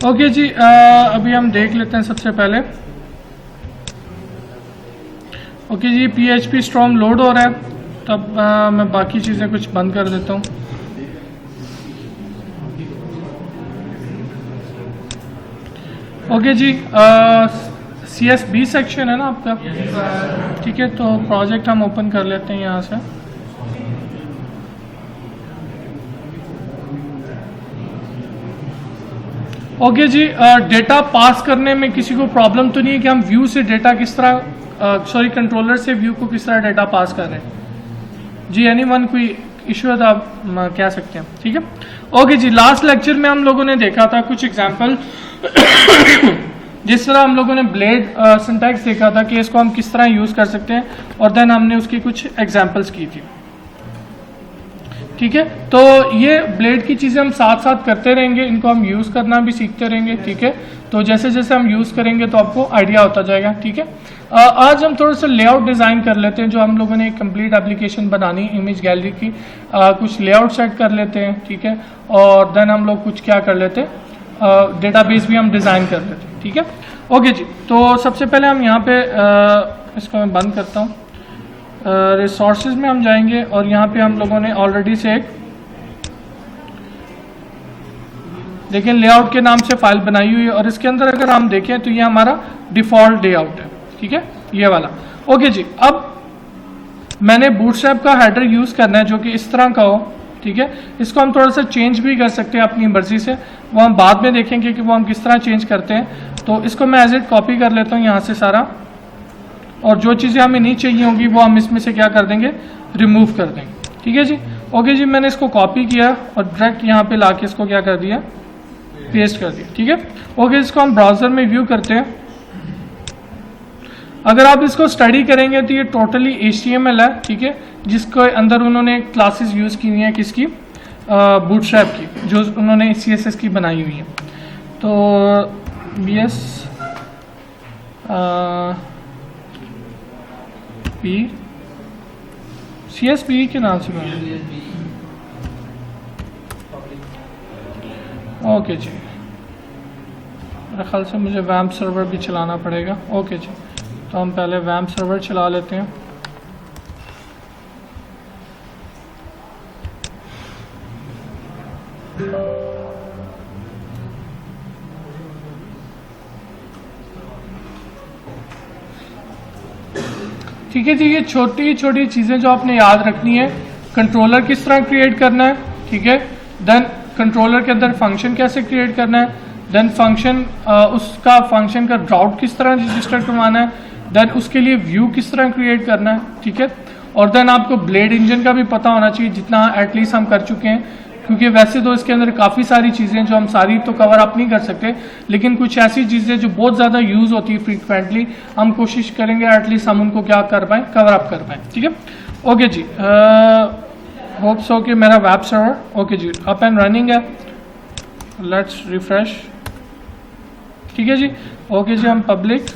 Okay जी, अभी हम देख लेते हैं सबसे पहले। ओके जी, PHP स्टॉर्म लोड हो रहा है, तब मैं बाकी चीज़ें कुछ बंद कर देता हूँ। ओके जी, CSB सेक्शन है ना आपका, ठीक है। तो प्रोजेक्ट हम ओपन कर लेते हैं यहाँ से। ओके जी, डेटा पास करने में किसी को प्रॉब्लम तो नहीं है कि हम व्यू से डेटा किस तरह, कंट्रोलर से व्यू को किस तरह डेटा पास कर रहे हैं? जी, एनीवन कोई इशू है तो आप कह सकते हैं, ठीक है। ओके जी, लास्ट लेक्चर में हम लोगों ने देखा था कुछ एग्जांपल जिस तरह हम लोगों ने ब्लेड सिंटैक्स देखा था कि इसको हम किस तरह यूज कर सकते हैं, और देन हमने उसकी कुछ एग्जांपल्स की थी, ठीक है। तो ये ब्लेड की चीज़ें हम साथ साथ करते रहेंगे, इनको हम यूज़ करना भी सीखते रहेंगे, ठीक है। तो जैसे जैसे हम यूज़ करेंगे तो आपको आइडिया होता जाएगा, ठीक है। आज हम थोड़ा सा लेआउट डिज़ाइन कर लेते हैं। जो हम लोगों ने एक कंप्लीट एप्लीकेशन बनानी इमेज गैलरी की, कुछ लेआउट सेट कर लेते हैं, ठीक है। और देन हम लोग कुछ क्या कर लेते हैं, डेटाबेस भी हम डिज़ाइन कर लेते हैं, ठीक है। ओके जी, तो सबसे पहले हम यहाँ पे इसको मैं बंद करता हूँ। रिसोर्सेज में हम जाएंगे और यहाँ पे हम लोगों ने ऑलरेडी से एक देखिए लेआउट के नाम से फाइल बनाई हुई है, और इसके अंदर अगर हम देखें तो ये हमारा डिफ़ॉल्ट लेआउट है, ठीक है, ये वाला। ओके जी, अब मैंने बूटस्ट्रैप का हेडर यूज़ करना है जो कि इस तरह का हो, ठीक है। इसको हम थोड़ा सा चेंज भी कर सकते हैं अपनी मर्जी से, वो हम बाद में देखेंगे कि वो हम किस तरह चेंज करते हैं। तो इसको मैं एज इट कॉपी कर लेता हूँ यहाँ से सारा, और जो चीज़ें हमें नहीं चाहिए होंगी वो हम इसमें से क्या कर देंगे, रिमूव कर देंगे, ठीक है जी। ओके जी, मैंने इसको कॉपी किया और डायरेक्ट यहाँ पे लाके इसको क्या कर दिया, पेस्ट कर दिया, ठीक है। ओके, इसको हम ब्राउजर में व्यू करते हैं। अगर आप इसको स्टडी करेंगे तो ये टोटली HTML है, ठीक है, जिसके अंदर उन्होंने क्लासेस यूज़ की हुई हैं, किसकी, बूटस्ट्रैप की, जो उन्होंने CSS की बनाई हुई है। तो BS CSP के नाम से बना। ओके जी, मेरे ख्याल से मुझे वैम्प सर्वर भी चलाना पड़ेगा। ओके जी, तो हम पहले वैम्प सर्वर चला लेते हैं। ठीक है जी, ये छोटी छोटी चीज़ें जो आपने याद रखनी है, कंट्रोलर किस तरह क्रिएट करना है, ठीक है। देन कंट्रोलर के अंदर फंक्शन कैसे क्रिएट करना है, देन फंक्शन उसका फंक्शन का राउट किस तरह रजिस्टर करवाना है, देन उसके लिए व्यू किस तरह क्रिएट करना है, ठीक है। और देन आपको ब्लेड इंजन का भी पता होना चाहिए, जितना एटलीस्ट हम कर चुके हैं, क्योंकि वैसे तो इसके अंदर काफ़ी सारी चीज़ें जो हम सारी तो कवर अप नहीं कर सकते, लेकिन कुछ ऐसी चीज़ें जो बहुत ज़्यादा यूज़ होती है फ्रीक्वेंटली, हम कोशिश करेंगे एटलीस्ट हम उनको क्या कर पाएँ, कवर अप कर पाएँ, ठीक है। ओके जी, होप सो कि मेरा वेब सर्वर ओके जी अप एंड रनिंग है। लेट्स रिफ्रेश, ठीक है जी। ओके जी, हम पब्लिक,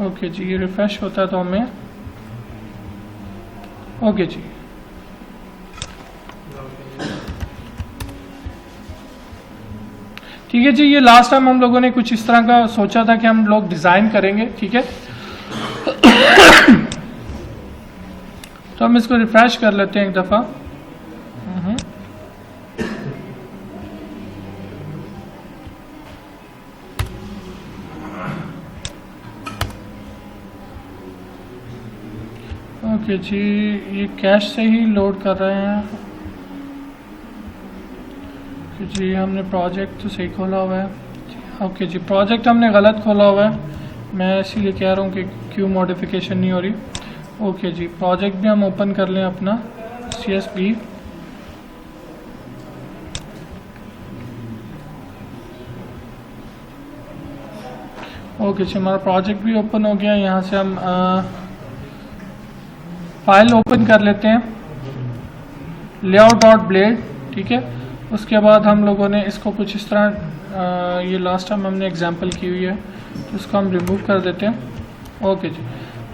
ओके जी, ये रिफ्रेश होता है तो हमें, ओके जी, ठीक है जी। ये लास्ट टाइम हम लोगों ने कुछ इस तरह का सोचा था कि हम लोग डिज़ाइन करेंगे, ठीक है। तो हम इसको रिफ्रेश कर लेते हैं एक दफ़ा। ओके जी, ये कैश से ही लोड कर रहे हैं जी। हमने प्रोजेक्ट तो सही खोला हुआ है। ओके जी, प्रोजेक्ट हमने गलत खोला हुआ है, मैं इसीलिए कह रहा हूँ कि क्यों मॉडिफिकेशन नहीं हो रही। ओके जी, प्रोजेक्ट भी हम ओपन कर लें अपना CSB। ओके जी, हमारा प्रोजेक्ट भी ओपन हो गया। यहाँ से हम फाइल ओपन कर लेते हैं, layout.blade, ठीक है। उसके बाद हम लोगों ने इसको कुछ इस तरह, ये लास्ट टाइम हमने एग्जांपल की हुई है, तो इसको हम रिमूव कर देते हैं। ओके जी,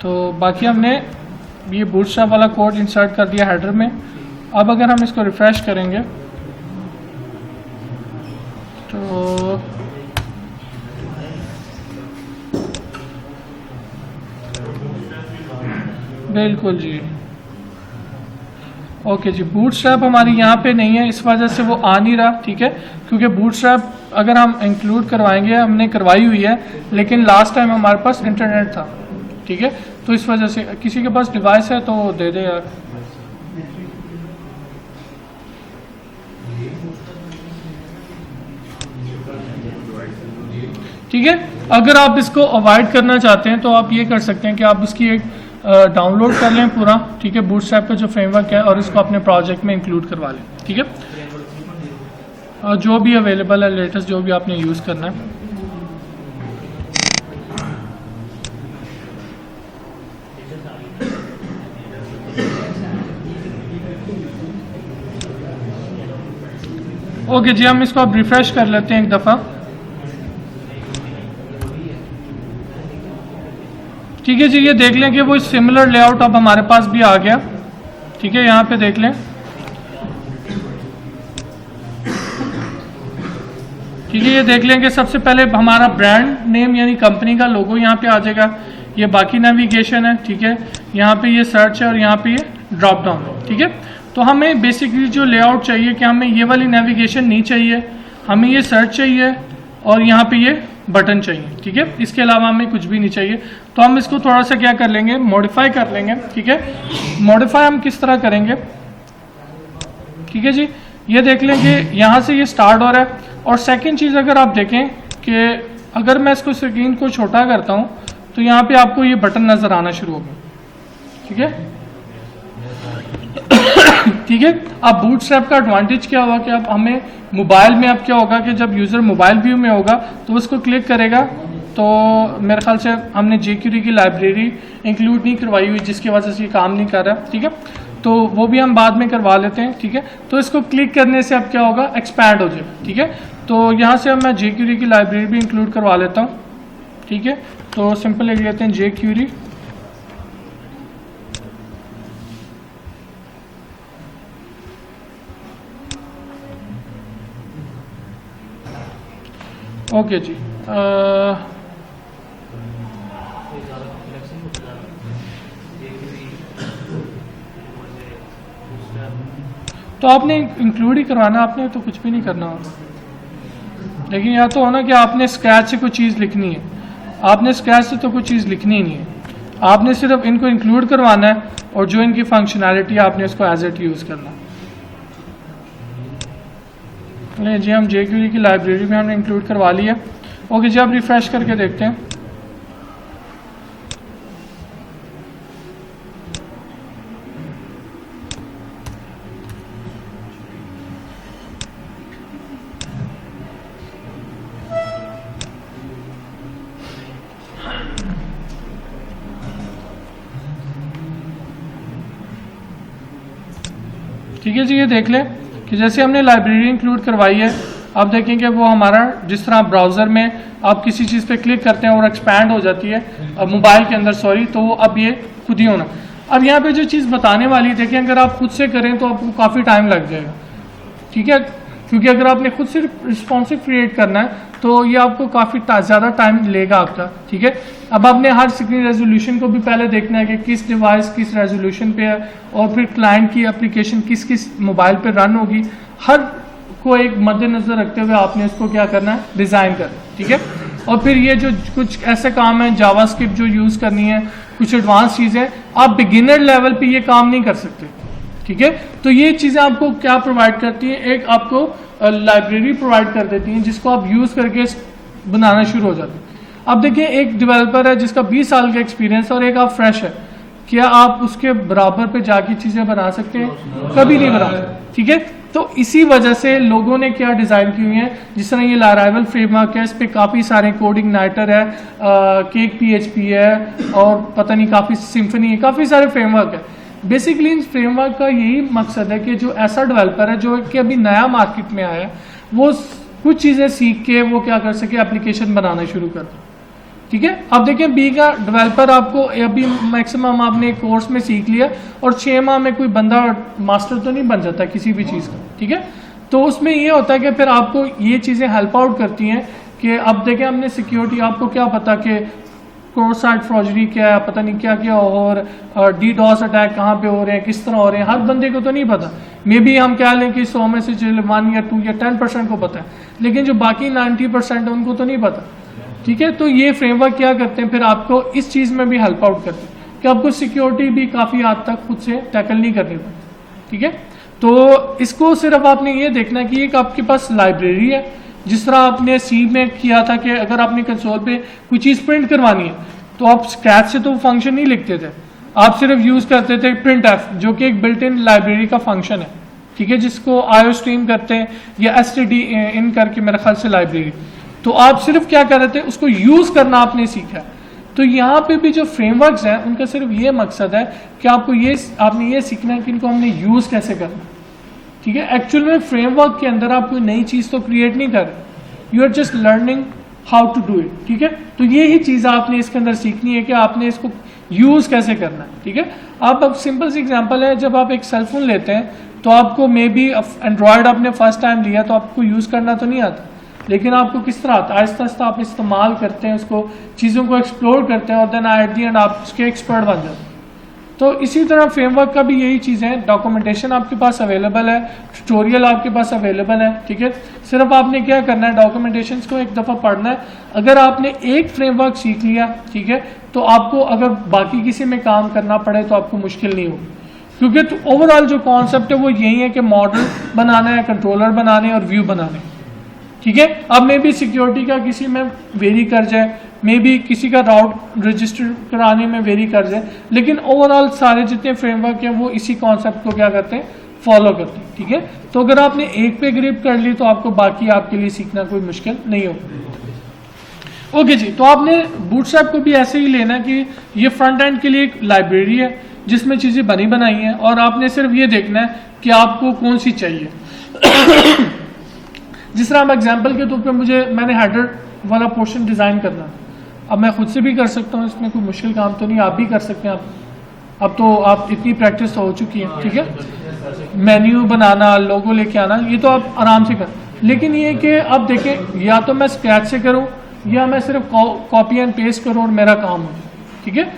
तो बाकी हमने ये बूटस्ट्रैप वाला कोड इंसर्ट कर दिया हेडर में। अब अगर हम इसको रिफ्रेश करेंगे तो बिल्कुल जी, ओके जी। बूटस्ट्रैप हमारी यहाँ पे नहीं है, इस वजह से वो आ नहीं रहा, ठीक है, क्योंकि बूटस्ट्रैप अगर हम इंक्लूड करवाएंगे, हमने करवाई हुई है, लेकिन लास्ट टाइम हमारे पास इंटरनेट था, ठीक है, तो इस वजह से किसी के पास डिवाइस है तो दे दे यार। ठीक है, अगर आप इसको अवॉइड करना चाहते हैं तो आप ये कर सकते हैं कि आप इसकी एक डाउनलोड कर लें पूरा, ठीक है, बूटस्ट्रैप का जो फ्रेमवर्क है, और इसको अपने प्रोजेक्ट में इंक्लूड करवा लें, ठीक है, जो भी अवेलेबल है लेटेस्ट, जो भी आपने यूज़ करना है। ओके जी, हम इसको अब रिफ्रेश कर लेते हैं एक दफ़ा। ठीक है जी, ये देख लें कि वो सिमिलर लेआउट अब हमारे पास भी आ गया, ठीक है, यहाँ पे देख लें, ठीक है, ये देख लें कि सबसे पहले हमारा ब्रांड नेम यानी कंपनी का लोगो यहाँ पे आ जाएगा, ये बाकी नेविगेशन है, ठीक है, यहाँ पे ये सर्च है और यहाँ पे ये ड्रॉप डाउन है, ठीक है। तो हमें बेसिकली जो लेआउट चाहिए कि हमें ये वाली नेविगेशन नहीं चाहिए, हमें ये सर्च चाहिए और यहाँ पे ये बटन चाहिए, ठीक है, इसके अलावा हमें कुछ भी नहीं चाहिए। तो हम इसको थोड़ा सा क्या कर लेंगे, मॉडिफाई कर लेंगे, ठीक है। मॉडिफाई हम किस तरह करेंगे, ठीक है जी, ये देख लें कि यहाँ से ये स्टार्ट हो रहा है। और सेकंड चीज़ अगर आप देखें कि अगर मैं इसको स्क्रीन को छोटा करता हूँ तो यहाँ पे आपको ये बटन नज़र आना शुरू होगा, ठीक है, ठीक है। अब बूटस्ट्रैप का एडवांटेज क्या होगा कि अब हमें मोबाइल में अब क्या होगा कि जब यूज़र मोबाइल व्यू में होगा तो उसको क्लिक करेगा, तो मेरे ख्याल से हमने jQuery की लाइब्रेरी इंक्लूड नहीं करवाई हुई, जिसकी वजह से ये काम नहीं कर रहा, ठीक है, तो वो भी हम बाद में करवा लेते हैं, ठीक है। तो इसको क्लिक करने से अब क्या होगा, एक्सपैंड हो जाएगा, ठीक है। तो यहाँ से अब मैं jQuery की लाइब्रेरी भी इंक्लूड करवा लेता हूँ, ठीक है। तो सिंपल लिख लेते हैं jQuery, ओके जी। तो आपने इंक्लूड ही करवाना, आपने तो कुछ भी नहीं करना हो, लेकिन या तो होना कि आपने स्क्रैच से कोई चीज़ लिखनी है, आपने स्क्रैच से तो कोई चीज़ लिखनी ही नहीं है, आपने सिर्फ इनको इंक्लूड करवाना है और जो इनकी फंक्शनैलिटी है आपने इसको एज इट यूज़ करना है। नहीं जी, हम jQuery की लाइब्रेरी में हमने इंक्लूड करवा लिया। ओके जी, अब रिफ्रेश करके देखते हैं। ठीक है जी, ये देख लें कि जैसे हमने लाइब्रेरी इंक्लूड करवाई है, आप देखें कि वो हमारा जिस तरह ब्राउज़र में आप किसी चीज़ पे क्लिक करते हैं और एक्सपैंड हो जाती है मोबाइल के अंदर, सॉरी, तो वो अब ये खुद ही होना। अब यहाँ पे जो चीज़ बताने वाली है, देखें, अगर आप खुद से करें तो आपको काफ़ी टाइम लग जाएगा, ठीक है, क्योंकि अगर आपने खुद से रिस्पॉन्सिव क्रिएट करना है तो ये आपको काफ़ी ज़्यादा टाइम लेगा आपका, ठीक है। अब आपने हर स्क्रीन रेजोल्यूशन को भी पहले देखना है कि किस डिवाइस किस रेजोल्यूशन पे है, और फिर क्लाइंट की एप्लीकेशन किस किस मोबाइल पे रन होगी, हर को एक मद्देनज़र रखते हुए आपने इसको क्या करना है, डिज़ाइन करना, ठीक है। और फिर ये जो कुछ ऐसे काम है जावास्क्रिप्ट जो यूज़ करनी है, कुछ एडवांस चीज़ें, आप बिगिनर लेवल पे ये काम नहीं कर सकते, ठीक है। तो ये चीज़ें आपको क्या प्रोवाइड करती हैं, एक आपको लाइब्रेरी प्रोवाइड कर देती हैं जिसको आप यूज़ करके बनाना शुरू हो जाते हैं। अब देखिए, एक डेवलपर है जिसका 20 साल का एक्सपीरियंस और एक आप फ्रेश है, क्या आप उसके बराबर पे जाके चीज़ें बना सकते हैं? कभी नहीं बना सकते, ठीक है। तो इसी वजह से लोगों ने क्या डिज़ाइन की हुई है, जिस तरह ये लाराइवल फ्रेमवर्क है, इस पर काफ़ी सारे कोडिंग नाइटर है, केक PHP है, और पता नहीं काफ़ी सिम्फनी है, काफ़ी सारे फ्रेमवर्क है। बेसिकली इन फ्रेमवर्क का यही मकसद है कि जो ऐसा डेवलपर है जो कि अभी नया मार्केट में आया है, वो कुछ चीज़ें सीख के वो क्या कर सके, एप्लीकेशन बनाना शुरू कर दे, ठीक है। अब देखिए, बी का डेवलपर आपको अभी मैक्सिमम आपने एक कोर्स में सीख लिया और 6 माह में कोई बंदा मास्टर तो नहीं बन जाता किसी भी चीज़ का, ठीक है। तो उसमें ये होता है कि फिर आपको ये चीज़ें हेल्प आउट करती हैं कि अब देखें हमने सिक्योरिटी, आपको क्या पता कि क्रॉस साइट फ्रॉजरी क्या है, पता नहीं क्या क्या, और DDoS अटैक कहाँ पे हो रहे हैं, किस तरह हो रहे हैं, हर बंदे को तो नहीं पता। मे बी हम कह लें कि 100 में से 1 या 2 या 10% को पता है, लेकिन जो बाकी 90% है उनको तो नहीं पता। ठीक है, तो ये फ्रेमवर्क क्या करते हैं, फिर आपको इस चीज़ में भी हेल्प आउट करते हैं कि आपको सिक्योरिटी भी काफ़ी हद तक खुद से टैकल नहीं करनी पड़ती। ठीक है, तो इसको सिर्फ आपने ये देखना है कि एक आपके पास लाइब्रेरी है, जिस तरह आपने सी में किया था कि अगर आपने कंसोल पे कोई चीज़ प्रिंट करवानी है तो आप स्क्रैच से तो फंक्शन नहीं लिखते थे, आप सिर्फ यूज़ करते थे प्रिंट एफ, जो कि एक बिल्ट इन लाइब्रेरी का फंक्शन है। ठीक है, जिसको IO स्ट्रीम करते हैं या STD इन करके मेरे ख्याल से लाइब्रेरी, तो आप सिर्फ क्या कर रहे थे, उसको यूज़ करना आपने सीखा है। तो यहाँ पे भी जो फ्रेमवर्क्स हैं उनका सिर्फ ये मकसद है कि आपने ये सीखना है कि इनको हमने यूज़ कैसे करना। ठीक है, एक्चुअल में फ्रेमवर्क के अंदर आप कोई नई चीज़ तो क्रिएट नहीं कर रहे, you are just learning how to do it. ठीक है, तो ये ही चीज़ आपने इसके अंदर सीखनी है कि आपने इसको यूज़ कैसे करना है। ठीक है, अब सिंपल सी एग्जांपल है, जब आप एक सेलफोन लेते हैं तो आपको मे बी एंड्रॉयड आपने फर्स्ट टाइम लिया तो आपको यूज़ करना तो नहीं आता, लेकिन आपको किस तरह आता है, आहिस्ता आहिस्ता आप इस्तेमाल करते हैं उसको, चीज़ों को एक्सप्लोर करते हैं और देन एट दी एंड आप उसके एक्सपर्ट बन जाते हैं। तो इसी तरह फ्रेमवर्क का भी यही चीज़ है, डॉक्यूमेंटेशन आपके पास अवेलेबल है, ट्यूटोरियल आपके पास अवेलेबल है। ठीक है, सिर्फ आपने क्या करना है, डॉक्यूमेंटेशन को एक दफ़ा पढ़ना है। अगर आपने एक फ्रेमवर्क सीख लिया, ठीक है, तो आपको अगर बाकी किसी में काम करना पड़े तो आपको मुश्किल नहीं होगी, क्योंकि तो ओवरऑल जो कॉन्सेप्ट है वो यही है कि मॉडल बनाना है, कंट्रोलर बनाने और व्यू बनाने। ठीक है, अब मे बी सिक्योरिटी का किसी में वेरी कर जाए, मे बी किसी का राउट रजिस्टर कराने में वेरी कर जाए, लेकिन ओवरऑल सारे जितने फ्रेमवर्क हैं वो इसी कॉन्सेप्ट को क्या करते हैं, फॉलो करते हैं। ठीक है, तो अगर आपने एक पे ग्रिप कर ली तो आपको बाकी आपके लिए सीखना कोई मुश्किल नहीं होगा। ओके जी, तो आपने बूटस्ट्रैप को भी ऐसे ही लेना कि ये फ्रंट एंड के लिए एक लाइब्रेरी है जिसमें चीज़ें बनी बनाई हैं, और आपने सिर्फ ये देखना है कि आपको कौन सी चाहिए। जिस तरह अब एग्जाम्पल के तौर पे मैंने हेडर वाला पोर्शन डिज़ाइन करना, अब मैं खुद से भी कर सकता हूँ, इसमें कोई मुश्किल काम तो नहीं, आप भी कर सकते हैं। अब तो आप इतनी प्रैक्टिस तो हो चुकी है। ठीक है, मेन्यू बनाना, लोगो लेके आना, ये तो आप आराम से कर, लेकिन ये कि अब देखें, या तो मैं स्क्रैच से करूँ या मैं सिर्फ कॉपी एंड पेस्ट करूँ और मेरा काम हो। ठीक है,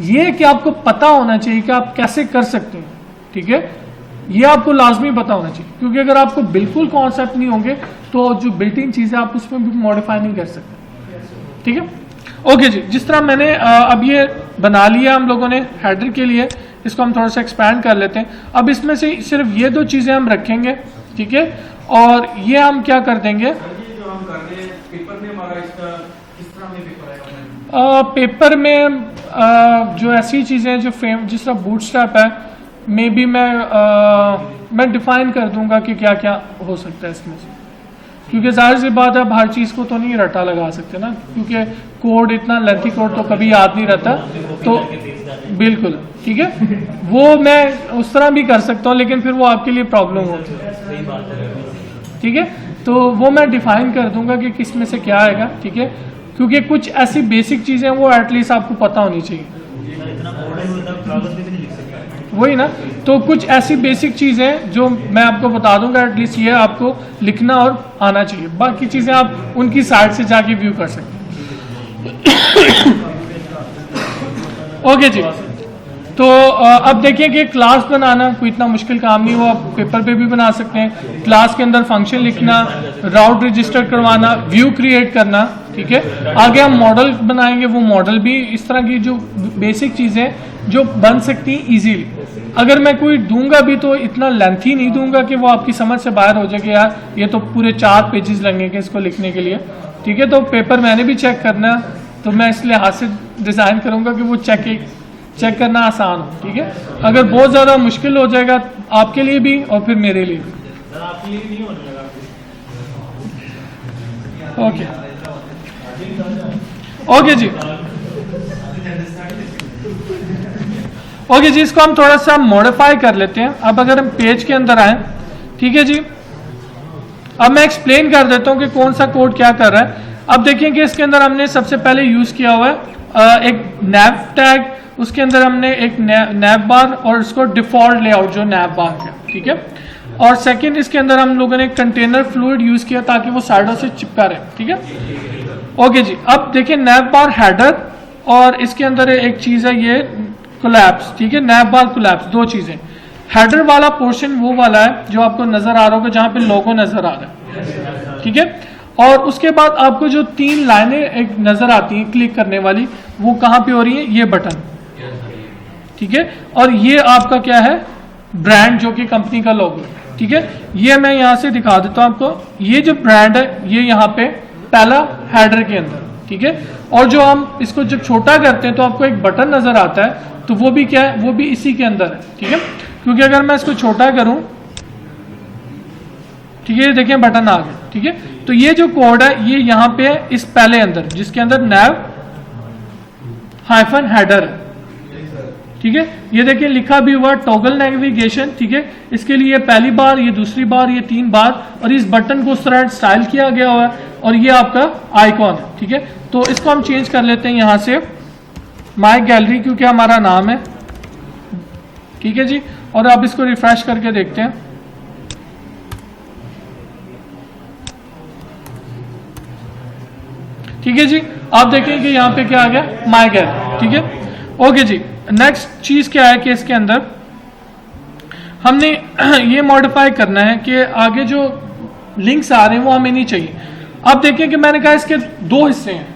ये कि आपको पता होना चाहिए कि आप कैसे कर सकते हैं। ठीक है, ये आपको लाजमी पता होना चाहिए, क्योंकि अगर आपको बिल्कुल कॉन्सेप्ट नहीं होंगे तो जो बिल्ट इन चीज़ है आप उसमें भी मॉडिफाई नहीं कर सकते। ठीक है, ओके जी, जिस तरह मैंने अब ये बना लिया हम लोगों ने हेडर के लिए, इसको हम थोड़ा सा एक्सपैंड कर लेते हैं। अब इसमें से सिर्फ ये 2 चीज़ें हम रखेंगे। ठीक है, और ये हम क्या कर देंगे, पेपर में जो ऐसी चीज़ें जो जिस तरह बूटस्ट्रैप है, मे बी मैं डिफाइन कर दूंगा कि क्या क्या हो सकता है इसमें से, क्योंकि जाहिर सी बात है, अब हर चीज़ को तो नहीं रटा लगा सकते ना, क्योंकि कोड इतना लेंथी कोड तो कभी याद नहीं रहता। तो बिल्कुल ठीक है, वो मैं उस तरह भी कर सकता हूँ, लेकिन फिर वो आपके लिए प्रॉब्लम होगी। ठीक है, तो वो मैं डिफाइन कर दूंगा कि किस में से क्या आएगा। ठीक है, क्योंकि कुछ ऐसी बेसिक चीज़ें वो एटलीस्ट आपको पता होनी चाहिए, वही ना। तो कुछ ऐसी बेसिक चीज़ें जो मैं आपको बता दूंगा, एटलीस्ट ये आपको लिखना और आना चाहिए, बाकी चीज़ें आप उनकी साइड से जाके व्यू कर सकते हैं। ओके जी, तो अब देखिए कि क्लास बनाना कोई इतना मुश्किल काम नहीं, वो आप पेपर पे भी बना सकते हैं। क्लास के अंदर फंक्शन लिखना, राउट रजिस्टर करवाना, व्यू क्रिएट करना। ठीक है, आगे हम मॉडल बनाएंगे, वो मॉडल भी इस तरह की जो बेसिक चीज़ें जो बन सकती हैं ईजीली। अगर मैं कोई दूंगा भी तो इतना लेंथी नहीं दूंगा कि वो आपकी समझ से बाहर हो जाए कि यार ये तो पूरे 4 पेजेस लगेंगे इसको लिखने के लिए। ठीक है, तो पेपर मैंने भी चेक करना, तो मैं इसलिए हाथ से डिज़ाइन करूंगा कि वो चेक करना आसान हो। ठीक है, अगर बहुत ज़्यादा मुश्किल हो जाएगा आपके लिए भी और फिर मेरे लिए भी। ओके जी, ओके जी, इसको हम थोड़ा सा मॉडिफाई कर लेते हैं। अब अगर हम पेज के अंदर आए, ठीक है जी, अब मैं एक्सप्लेन कर देता हूं कि कौन सा कोड क्या कर रहा है। अब देखिए कि इसके अंदर हमने सबसे पहले यूज किया हुआ है एक नैव टैग, उसके अंदर हमने एक नैव बार और इसको डिफॉल्ट लेआउट जो नैव बार है। ठीक है, और सेकंड इसके अंदर हम लोगों ने कंटेनर फ्लूइड यूज किया ताकि वो साइडों से चिपका रहे, ठीक है। ओके जी, अब देखिए नैव बार हेडर और इसके अंदर एक चीज है ये कोलैप्स, ठीक है, नैव बार कोलैप्स, दो चीजें। हेडर वाला पोर्शन वो वाला है जो आपको नजर आ रहा होगा जहां पे लोगो नजर आ रहा है, ठीक है। और उसके बाद आपको जो 3 लाइनें एक नजर आती हैं क्लिक करने वाली, वो कहां पे हो रही है, ये बटन, ठीक है। और ये आपका क्या है, ब्रांड जो कि कंपनी का लोगो, ठीक है। ये मैं यहां से दिखा देता हूं आपको, ये जो ब्रांड है ये यहाँ पे पहला हेडर के अंदर, ठीक है। और जो हम इसको जब छोटा करते हैं तो आपको एक बटन नजर आता है, तो वो भी क्या है, वो भी इसी के अंदर है, ठीक है। क्योंकि अगर मैं इसको छोटा करूं, ठीक है, देखिए बटन आ गया, ठीक है। तो ये जो कोड है ये यहाँ पे है इस पहले अंदर, जिसके अंदर नैव हाइफन हेडर है, ठीक है। ये देखिए लिखा भी हुआ टॉगल नेविगेशन, ठीक है। इसके लिए पहली बार, ये दूसरी बार, ये 3 बार, और इस बटन को उस तरह स्टाइल किया गया हुआ है, और ये आपका आइकॉन है, ठीक है। तो इसको हम चेंज कर लेते हैं यहां से माई गैलरी, क्योंकि हमारा नाम है, ठीक है जी। और अब इसको रिफ्रेश करके देखते हैं, ठीक है जी। आप देखें कि यहाँ पे क्या आ गया, माई गैलरी, ठीक है। ओके जी, नेक्स्ट चीज क्या है कि इसके अंदर हमने ये मॉडिफाई करना है कि आगे जो लिंक्स आ रहे हैं वो हमें नहीं चाहिए। अब देखें कि मैंने कहा इसके 2 हिस्से हैं,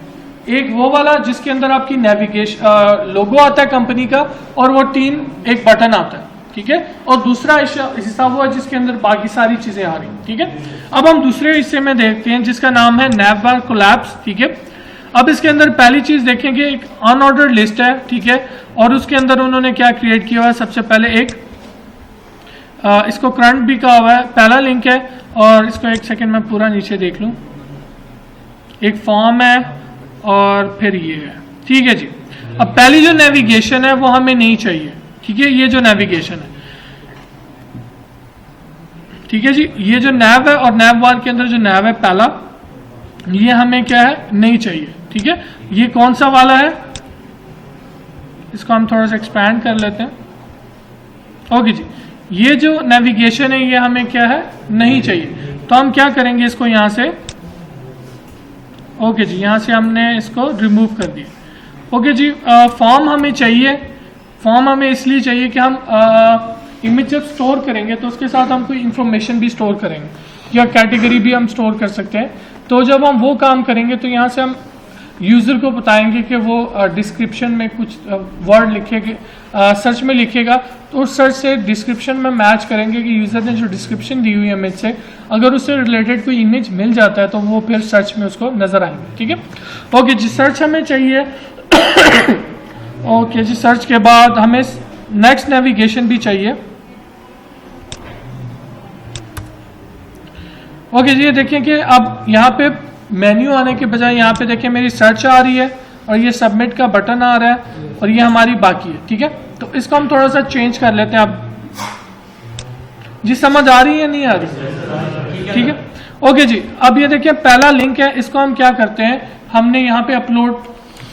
एक वो वाला जिसके अंदर आपकी नेविगेशन लोगो आता है कंपनी का, और वो 3 एक बटन आता है, ठीक है। और दूसरा हिस्सा वो है जिसके अंदर बाकी सारी चीजें आ रही हैं, ठीक है। अब हम दूसरे हिस्से में देखते हैं जिसका नाम है नैव बार कोलैप्स, ठीक है। अब इसके अंदर पहली चीज देखेंगे, एक अनऑर्डर्ड लिस्ट है, ठीक है। और उसके अंदर उन्होंने क्या क्रिएट किया हुआ है, सबसे पहले एक इसको करंट भी कहा हुआ है, पहला लिंक है। और इसको एक सेकंड में पूरा नीचे देख लूं, एक फॉर्म है और फिर ये है, ठीक है जी। अब पहली जो नेविगेशन है वो हमें नहीं चाहिए, ठीक है। ये जो नेविगेशन है, ठीक है जी, ये जो नैव है और नैव बार के अंदर जो नैव है पहला, ये हमें क्या है, नहीं चाहिए, ठीक है। ये कौन सा वाला है, इसको हम थोड़ा सा एक्सपैंड कर लेते हैं। ओके जी, ये जो नेविगेशन है ये हमें क्या है, नहीं चाहिए। तो हम क्या करेंगे, इसको यहां से, ओके जी, यहां से हमने इसको रिमूव कर दिया। ओके जी, फॉर्म हमें चाहिए। फॉर्म हमें इसलिए चाहिए कि हम इमेज जब स्टोर करेंगे तो उसके साथ हम कोई इंफॉर्मेशन भी स्टोर करेंगे, या कैटेगरी भी हम स्टोर कर सकते हैं। तो जब हम वो काम करेंगे तो यहाँ से हम यूज़र को बताएंगे कि वो डिस्क्रिप्शन में कुछ वर्ड लिखेगा, सर्च में लिखेगा, तो उस सर्च से डिस्क्रिप्शन में मैच करेंगे कि यूज़र ने जो डिस्क्रिप्शन दी हुई इमेज से, अगर उससे रिलेटेड कोई इमेज मिल जाता है तो वो फिर सर्च में उसको नजर आएंगे, ठीक है। ओके जी, सर्च हमें चाहिए। ओके जी, सर्च के बाद हमें नेक्स्ट नेविगेशन भी चाहिए। ओके जी, ये देखें कि अब यहाँ पे मेन्यू आने के बजाय यहाँ पे देखें मेरी सर्च आ रही है और ये सबमिट का बटन आ रहा है और ये हमारी बाकी है, ठीक है। तो इसको हम थोड़ा सा चेंज कर लेते हैं। अब जी समझ आ रही है, नहीं आ रही, ठीक है। ओके जी, अब ये देखिए पहला लिंक है, इसको हम क्या करते हैं, हमने यहाँ पे अपलोड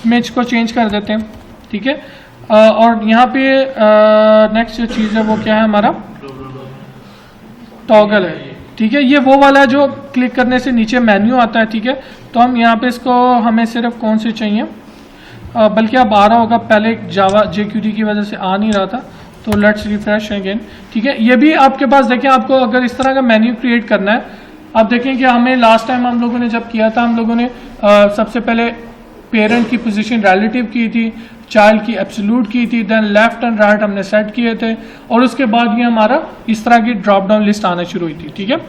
इमेज को चेंज कर देते हैं, ठीक है। और यहाँ पे नेक्स्ट जो चीज़ है वो क्या है, हमारा टॉगल है, ठीक है। ये वो वाला है जो क्लिक करने से नीचे मेन्यू आता है, ठीक है। तो हम यहाँ पे इसको, हमें सिर्फ कौन से चाहिए, बल्कि अब आ रहा होगा, पहले जावा JQuery की वजह से आ नहीं रहा था, तो लेट्स रिफ्रेश अगेन, ठीक है। ये भी आपके पास देखें, आपको अगर इस तरह का मेन्यू क्रिएट करना है, आप देखें कि हमें लास्ट टाइम हम लोगों ने जब किया था, हम लोगों ने सबसे पहले पेरेंट की पोजीशन रिलेटिव की थी, चाइल्ड की एब्सोल्यूट की थी, देन लेफ्ट एंड राइट हमने सेट किए थे, और उसके बाद ये हमारा इस तरह की ड्रॉप डाउन लिस्ट आना शुरू हुई थी, ठीक है।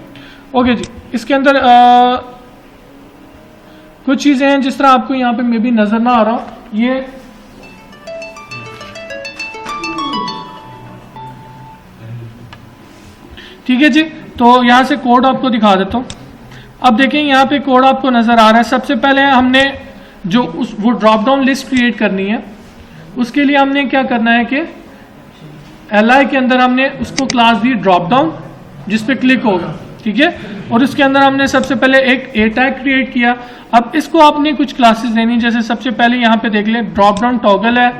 ओके जी, इसके अंदर कुछ चीज़ें हैं जिस तरह आपको यहाँ पे मे भी नजर ना आ रहा हो, ये ठीक है जी। तो यहाँ से कोड आपको दिखा देता हूँ। अब देखें यहाँ पे कोड आपको नजर आ रहा है। सबसे पहले हमने जो वो ड्रॉप डाउन लिस्ट क्रिएट करनी है, उसके लिए हमने क्या करना है कि li के अंदर हमने उसको क्लास दी ड्रॉप डाउन, जिस पे क्लिक होगा, ठीक है। और उसके अंदर हमने सबसे पहले एक a टैग क्रिएट किया। अब इसको आपने कुछ क्लासेस देनी, जैसे सबसे पहले यहाँ पे देख लें ड्रॉप डाउन टॉगल है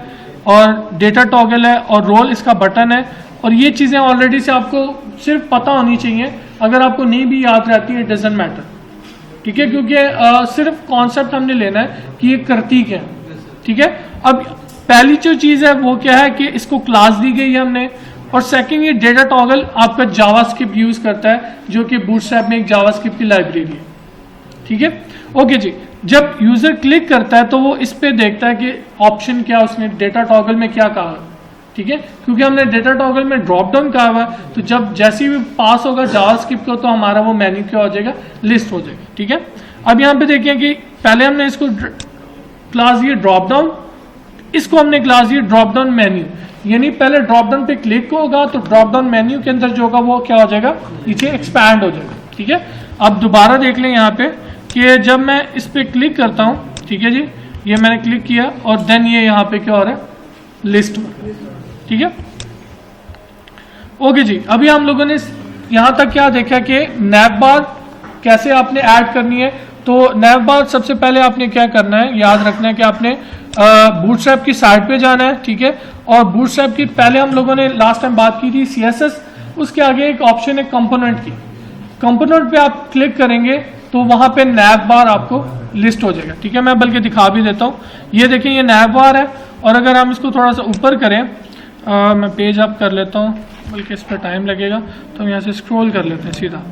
और डेटा टॉगल है और रोल इसका बटन है और ये चीज़ें ऑलरेडी से आपको सिर्फ पता होनी चाहिए, अगर आपको नहीं भी याद रहती है डजंट मैटर, ठीक है, क्योंकि सिर्फ कॉन्सेप्ट हमने लेना है कि ये करती क्या है, ठीक है। अब पहली जो चीज़ है वो क्या है कि इसको क्लास दी गई है हमने, और सेकंड ये डेटा टॉगल आपका जावास्क्रिप्ट यूज करता है जो कि बूटस्ट्रैप में एक जावास्क्रिप्ट की लाइब्रेरी है, ठीक है। ओके जी, जब यूजर क्लिक करता है तो वो इस पे देखता है कि ऑप्शन क्या उसने डेटा टॉगल में क्या कहा, ठीक है, क्योंकि हमने डेटा टॉगल में ड्रॉप डाउन कहा हुआ है, तो जब जैसे भी पास होगा जावास्क्रिप्ट को तो हमारा वो मेन्यू क्या हो जाएगा, लिस्ट हो जाएगा, ठीक है। अब यहाँ पे देखिए कि पहले हमने इसको क्लास दिया ड्रॉप डाउन, इसको हमने क्लास दिया ड्रॉप डाउन मेन्यू, यानी पहले ड्रॉप डाउन पे क्लिक होगा तो ड्रॉप डाउन मेन्यू के अंदर जो होगा वो क्या हो जाएगा, नीचे एक्सपैंड हो जाएगा, ठीक है। अब दोबारा देख लें यहाँ पे कि जब मैं इस पे क्लिक करता हूँ, ठीक है जी, ये मैंने क्लिक किया और देन ये यहाँ पे क्या हो रहा है, लिस्ट हो रहा है, ठीक है। ओके जी, अभी हम लोगों ने यहाँ तक क्या देखा कि नैव बार कैसे आपने ऐड करनी है। तो नैव बार सबसे पहले आपने क्या करना है, याद रखना है कि आपने बूटस्ट्रैप की साइट पे जाना है, ठीक है, और बूटस्ट्रैप की पहले हम लोगों ने लास्ट टाइम बात की थी CSS, उसके आगे एक ऑप्शन है कंपोनेंट की, कंपोनेंट पे आप क्लिक करेंगे तो वहां पे नैव बार आपको लिस्ट हो जाएगा, ठीक है। मैं बल्कि दिखा भी देता हूँ, ये देखिए ये नैव बार है, और अगर हम इसको थोड़ा सा ऊपर करें, मैं पेज अप कर लेता हूँ, बल्कि इस पर टाइम लगेगा तो हम यहाँ से स्क्रॉल कर लेते हैं सीधा,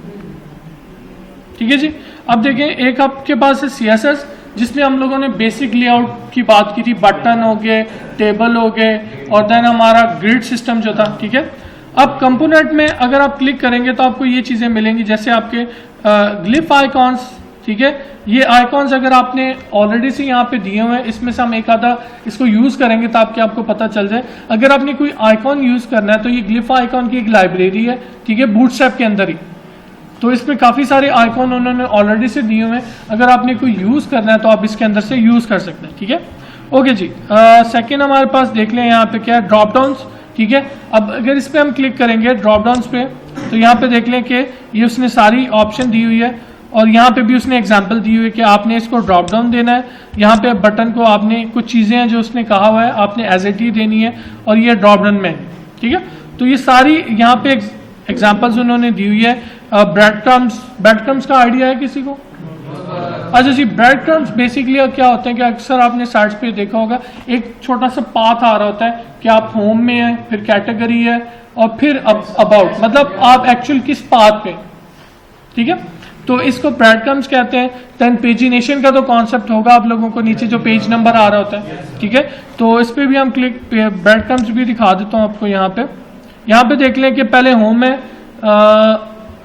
ठीक है जी। अब देखें एक आपके पास है CSS जिसमें हम लोगों ने बेसिक लेआउट की बात की थी, बटन हो गए, टेबल हो गए, और देन हमारा ग्रिड सिस्टम जो था, ठीक है। अब कंपोनेंट में अगर आप क्लिक करेंगे तो आपको ये चीज़ें मिलेंगी, जैसे आपके ग्लिफ आइकॉन्स, ठीक है, ये आइकॉन्स अगर आपने ऑलरेडी से यहाँ पे दिए हुए हैं, इसमें से हम एक आधा इसको यूज़ करेंगे ताकि आपको पता चल जाए। अगर आपने कोई आइकॉन यूज़ करना है तो ये ग्लिफ आइकॉन की एक लाइब्रेरी है, ठीक है, बूटस्ट्रैप के अंदर ही, तो इसमें काफ़ी सारे आइकॉन उन्होंने ऑलरेडी से दिए हुए हैं, अगर आपने कोई यूज़ करना है तो आप इसके अंदर से यूज़ कर सकते हैं, ठीक है। ओके जी, सेकेंड हमारे पास देख लें यहाँ पे क्या है, ड्रॉप डाउन्स, ठीक है। अब अगर इस पर हम क्लिक करेंगे ड्रॉप डाउन्स पे, तो यहाँ पे देख लें कि ये उसने सारी ऑप्शन दी हुई है, और यहाँ पे भी उसने एग्जांपल दी हुई है कि आपने इसको ड्रॉप डाउन देना है, यहाँ पे बटन को आपने कुछ चीज़ें हैं जो उसने कहा हुआ है आपने एज इट ही देनी है, और ये ड्रॉप डाउन मेन्यू, ठीक है। तो ये सारी यहाँ पे एग्जांपल्स उन्होंने दी हुई है। ब्रेड क्रम्स का आइडिया है किसी को? अच्छा जी, ब्रेड क्रम्स बेसिकली क्या होते हैं कि अक्सर आपने साइट्स पे देखा होगा, एक छोटा सा पाथ आ रहा होता है कि आप होम में हैं, फिर कैटेगरी है, और फिर अबाउट, मतलब आप एक्चुअल किस पाथ पे, ठीक है। तो इसको ब्रेड क्रम्स कहते हैं। देन पेजिनेशन का तो कॉन्सेप्ट होगा आप लोगों को, नीचे जो पेज नंबर आ रहा होता है, ठीक है, तो इस पे भी हम क्लिक, ब्रेड क्रम्स भी दिखा देता हूँ आपको। यहाँ पे देख लें कि पहले होम है,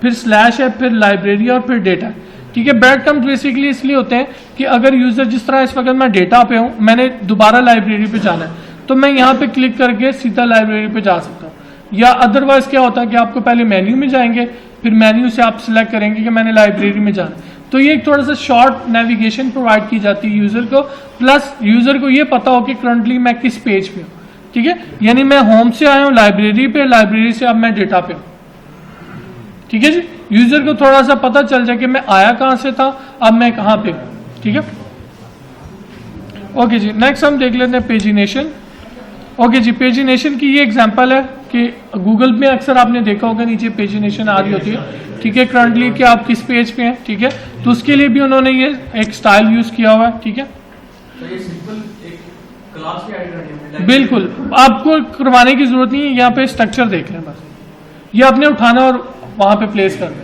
फिर स्लैश है, फिर लाइब्रेरी और फिर डेटा, ठीक है। ब्रेड क्रम्स बेसिकली इसलिए होते हैं कि अगर यूजर, जिस तरह इस वक्त मैं डेटा पे हूँ, मैंने दोबारा लाइब्रेरी पे जाना है, तो मैं यहाँ पे क्लिक करके सीधा लाइब्रेरी पे जा सकता हूँ, या अदरवाइज क्या होता है कि आपको पहले मेन्यू में जाएंगे, फिर मेन्यू से आप सिलेक्ट करेंगे कि मैंने लाइब्रेरी में जाना, तो ये एक थोड़ा सा शॉर्ट नेविगेशन प्रोवाइड की जाती है यूजर को, प्लस यूजर को ये पता हो कि करंटली मैं किस पेज पे हूँ, ठीक है। यानी मैं होम से आया हूँ लाइब्रेरी पे, लाइब्रेरी से अब मैं डेटा पे हूँ, ठीक है जी। यूजर को थोड़ा सा पता चल जाए कि मैं आया कहाँ से था, अब मैं कहाँ पे हूँ, ठीक है। ओके जी, नेक्स्ट हम देख लेते हैं पेजिनेशन। ओके जी, पेजिनेशन की ये एग्जांपल है कि गूगल में अक्सर आपने देखा होगा नीचे पेजिनेशन आ रही होती है, ठीक है, करंटली कि आप किस पेज पे हैं, ठीक है। तो उसके लिए भी उन्होंने ये एक स्टाइल यूज किया हुआ है, ठीक है। तो ये सिंपल एक क्लास की आइडेंटिटी है, बिल्कुल, आपको करवाने की जरूरत नहीं है, यहाँ पे स्ट्रक्चर देख लें बस, ये आपने उठाना और वहां पे प्लेस करना है।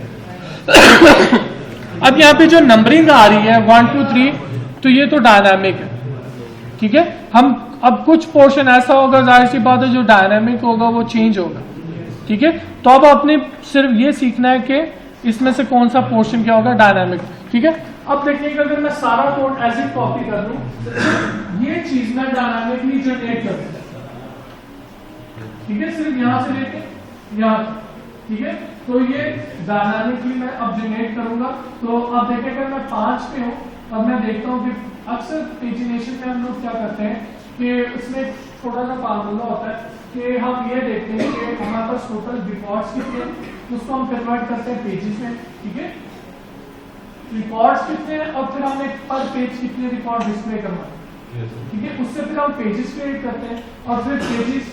अब यहाँ पे जो नंबरिंग आ रही है 1 2 3, तो ये तो डायनामिक है, ठीक है। हम अब कुछ पोर्शन ऐसा होगा, जाहिर सी बात है, जो डायनामिक होगा वो चेंज होगा, ठीक है। तो अब आपने सिर्फ ये सीखना है कि इसमें से कौन सा पोर्शन क्या होगा, डायनामिक, ठीक है। अब देखिएगा अगर मैं सारा कोड ऐसे कॉपी कर लूं, ये चीज मैं डायनामिकली जनरेट कर दूं, ठीक है, सिर्फ यहां से लेके यहां, ठीक है। तो ये डायनामिकली मैं अब जनरेट करूंगा। तो अब देखिएगा मैं 5 पे हूं, अब मैं देखता हूं कि अक्सर पेजिनेशन में हम लोग क्या करते हैं कि उसमें छोटा सा फार्मूला होता है कि हम ये देखते हैं कि हमारे पास टोटल रिकॉर्ड्स कितने हैं, उसको हम कन्वर्ट करते हैं पेजेस में, ठीक है। रिकॉर्ड्स कितने हैं और फिर हमें पर पेज कितने रिकॉर्ड डिस्प्ले करना है, ठीक है। उससे फिर हम पेजेस क्रिएट करते हैं और फिर पेजेस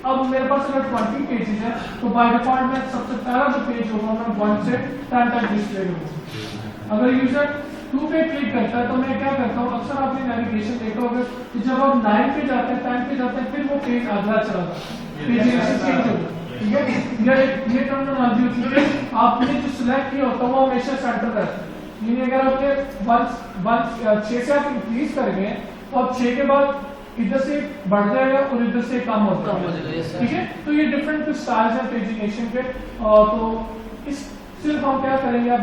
अब मेरे पास अगर 20 पेजेस है तो बाय डिफॉल्ट में सबसे पहला जो पेज होगा मैं 1 से 10 तक डिस्प्ले करूंगा। अगर यूजर 2 पे क्लिक करता है तो मैं क्या करता हूँ, अक्सर आपने नेविगेशन देखा होगा कि जब आप 9 पे जाते हैं 10 पे जाते हैं फिर वो पेज अगला चला जाता है, पेज चेंज होता है, ठीक है। ये टर्मिनोलॉजी होती है, आपने जो सिलेक्ट किया होता है वो हमेशा सेंटर रहता है। यानी अगर आपने 6 से आप इंक्रीज करेंगे तो आप 6 के बाद इधर से बढ़ जाएगा और इधर से कम होता है, ठीक है। तो ये डिफरेंट स्टाइल्स हैं पेजिनेशन के, तो इस सिर्फ हम क्या करेंगे, आप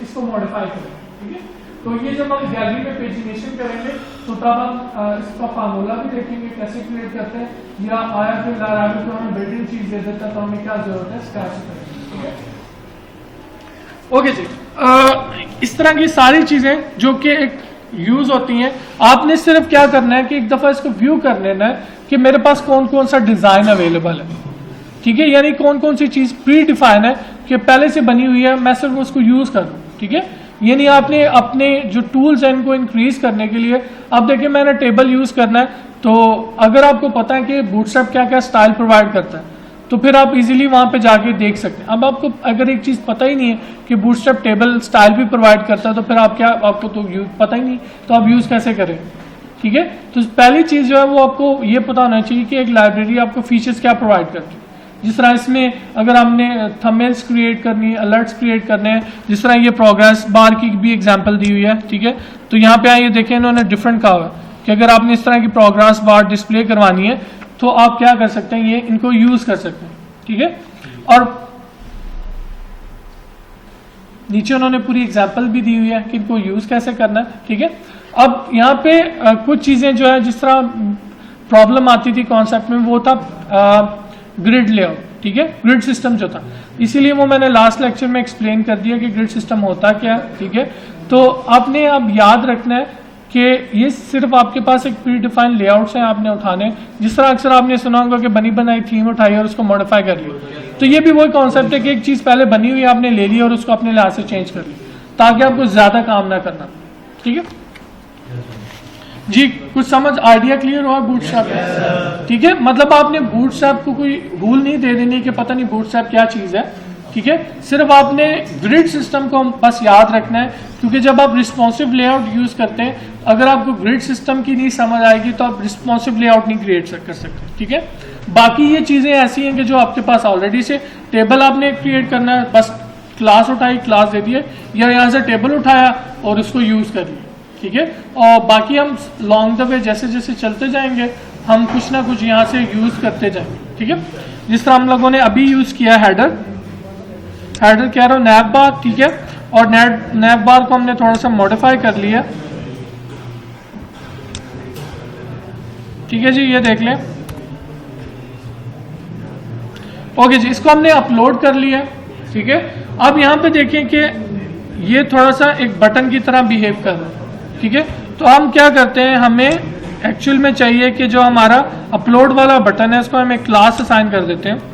इसको मॉडिफाई करेंगे, ठीक है। तो ये जब हम गैलरी में पेजिनेशन करेंगे तो तब हम इसका फार्मूला भी देखेंगे कैसे क्रिएट करते हैं, या आया फिर लारावी को हमें बिल्ट इन चीज दे देता है तो हमें क्या जरूरत है स्क्रैच करेंगे, ठीक है। ओके जी, इस तरह की सारी चीजें जो कि एक यूज होती हैं, आपने सिर्फ क्या करना है कि एक दफा इसको व्यू कर लेना है कि मेरे पास कौन कौन सा डिजाइन अवेलेबल है, ठीक है। यानी कौन कौन सी चीज प्री डिफाइन है कि पहले से बनी हुई है, मैं सिर्फ उसको यूज करूं, ठीक है। यानी आपने अपने जो टूल्स हैं इनको इंक्रीज करने के लिए, अब देखिए मैंने टेबल यूज करना है, तो अगर आपको पता है कि बूटस्ट्रैप क्या क्या स्टाइल प्रोवाइड करता है तो फिर आप इजीली वहां पे जाके देख सकते हैं। अब आपको अगर एक चीज पता ही नहीं है कि बूटस्ट्रैप टेबल स्टाइल भी प्रोवाइड करता है तो फिर आपको तो पता ही नहीं, तो आप यूज कैसे करें, ठीक है। तो पहली चीज जो है वो आपको ये पता होना चाहिए कि एक लाइब्रेरी आपको फीचर्स क्या प्रोवाइड करती है। जिस तरह इसमें अगर हमने थंबनेल्स क्रिएट करनी है, अलर्ट्स क्रिएट करने हैं, जिस तरह ये प्रोग्रेस बार की भी एग्जांपल दी हुई है, ठीक है। तो यहाँ पे आइए देखें इन्होंने डिफरेंट कहा हुआ है कि अगर आपने इस तरह की प्रोग्रेस बार डिस्प्ले करवानी है तो आप क्या कर सकते हैं, ये इनको यूज कर सकते हैं, ठीक है। और नीचे उन्होंने पूरी एग्जांपल भी दी हुई है कि इनको यूज कैसे करना है, ठीक है। अब यहाँ पे कुछ चीजें जो है जिस तरह प्रॉब्लम आती थी कॉन्सेप्ट में वो था ग्रिड लेआउट, ठीक है, ग्रिड सिस्टम जो था, इसीलिए वो मैंने लास्ट लेक्चर में एक्सप्लेन कर दिया कि ग्रिड सिस्टम होता क्या है, ठीक है। तो आपने अब याद रखना है कि ये सिर्फ आपके पास एक प्री डिफाइंड लेआउट्स हैं, आपने उठाने, जिस तरह अक्सर आपने सुना होगा कि बनी बनाई थीम उठाई और उसको मॉडिफाई कर लिया, तो ये भी वही कॉन्सेप्ट है कि एक चीज पहले बनी हुई आपने ले ली और उसको अपने लिहाज से चेंज कर लिया ताकि आपको ज्यादा काम ना करना, ठीक है जी। कुछ समझ आइडिया क्लियर हुआ बूटस्ट्रैप, ठीक है। मतलब आपने बूटस्ट्रैप को कोई भूल नहीं दे देनी कि पता नहीं बूटस्ट्रैप क्या चीज है, ठीक है। सिर्फ आपने ग्रिड सिस्टम को बस याद रखना है, क्योंकि जब आप रिस्पॉन्सिव लेआउट यूज करते हैं, अगर आपको ग्रिड सिस्टम की नहीं समझ आएगी तो आप रिस्पॉन्सिव लेआउट नहीं क्रिएट कर सकते, ठीक है। बाकी ये चीजें ऐसी हैं कि जो आपके पास ऑलरेडी से टेबल आपने क्रिएट करना है, बस क्लास उठाई, क्लास दे दिए, या यहाँ से टेबल उठाया और उसको यूज कर लिया, ठीक है। और बाकी हम लॉन्ग द वे जैसे जैसे चलते जाएंगे हम कुछ ना कुछ यहाँ से यूज करते जाएंगे, ठीक है। जिस तरह हम लोगों ने अभी यूज किया हेडर कह रहा हूँ नैप बार, ठीक है। और नैप बार को हमने थोड़ा सा मॉडिफाई कर लिया, ठीक है जी, ये देख लें। ओके जी, इसको हमने अपलोड कर लिया, ठीक है। अब यहाँ पे देखें कि ये थोड़ा सा एक बटन की तरह बिहेव कर रहा है, ठीक है। तो हम क्या करते हैं, हमें एक्चुअल में चाहिए कि जो हमारा अपलोड वाला बटन है उसको हम एक क्लास असाइन कर देते हैं।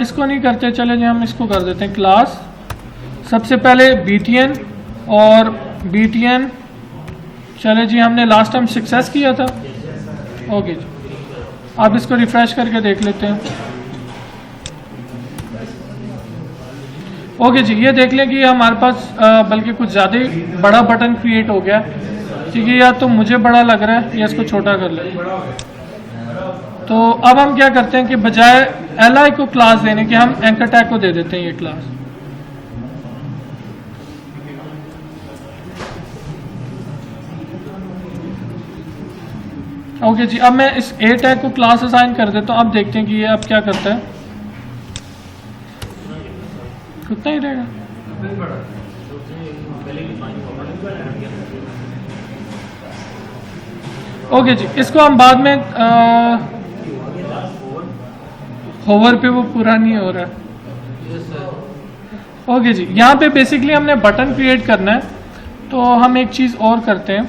इसको नहीं करते, चले जी हम इसको कर देते हैं क्लास। सबसे पहले btn और btn, चले जी हमने लास्ट टाइम सक्सेस किया था, ओके जी। आप इसको रिफ्रेश करके देख लेते हैं, ओके जी। ये देख लें कि हमारे पास बल्कि कुछ ज़्यादा ही बड़ा बटन क्रिएट हो गया, ठीक है। या तो मुझे बड़ा लग रहा है या इसको छोटा कर लेते हैं। तो अब हम क्या करते हैं कि बजाय li को क्लास देने के हम एंकर टैग को दे देते हैं ये क्लास, ओके जी। अब मैं इस a टैग को क्लास असाइन कर देता हूँ। अब देखते हैं कि ये अब क्या करता है, कितना ही रहेगा, ओके जी। इसको हम बाद में होवर पे वो पूरा नहीं हो रहा है, ओके जी। यहाँ पे बेसिकली हमने बटन क्रिएट करना है, तो हम एक चीज और करते हैं,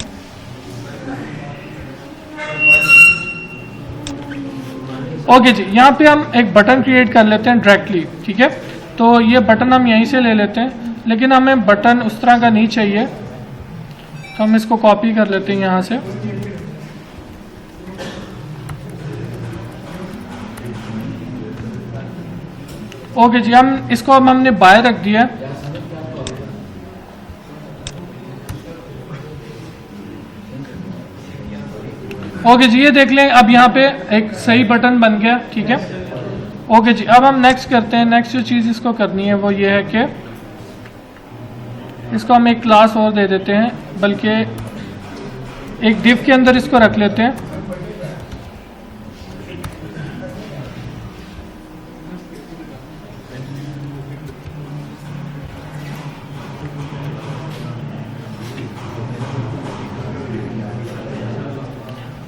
ओके जी। यहाँ पे हम एक बटन क्रिएट कर लेते हैं डायरेक्टली, ठीक है। तो ये बटन हम यहीं से ले लेते हैं, लेकिन हमें बटन उस तरह का नहीं चाहिए, तो हम इसको कॉपी कर लेते हैं यहाँ से, ओके जी, हम इसको अब हमने बाय रख दिया। ओके जी, ये देख लें अब यहाँ पे एक सही बटन बन गया, ठीक है। ओके जी, अब हम नेक्स्ट करते हैं। नेक्स्ट जो चीज़ इसको करनी है वो ये है कि इसको हम एक क्लास और दे देते हैं, बल्कि एक डिव के अंदर इसको रख लेते हैं।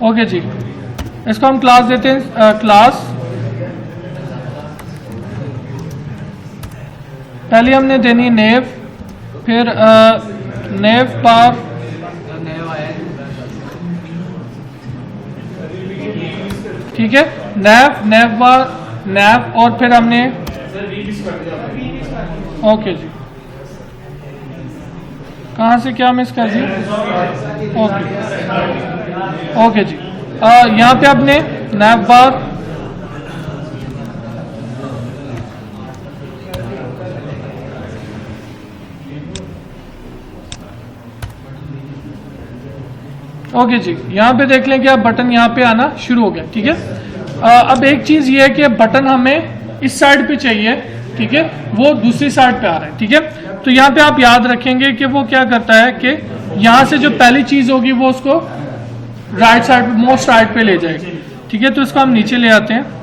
ओके जी, इसको हम क्लास देते हैं क्लास। पहले हमने देनी नेव, फिर नेव बार, ठीक है, नेव बार, नेव, और फिर हमने ओके जी, कहाँ से क्या मिस कर दिया? ओके जी, यहाँ पे आपने नैव बार, ओके जी, यहाँ पे देख लें कि अब बटन यहाँ पे आना शुरू हो गया, ठीक है। अब एक चीज ये है कि बटन हमें इस साइड पे चाहिए, ठीक है, वो दूसरी साइड पे आ रहा है, ठीक है। तो यहाँ पे आप याद रखेंगे कि वो क्या करता है कि यहाँ से जो पहली चीज होगी वो उसको राइट साइड, मोस्ट राइट पे ले जाएगी, ठीक है। तो इसको हम नीचे ले आते हैं।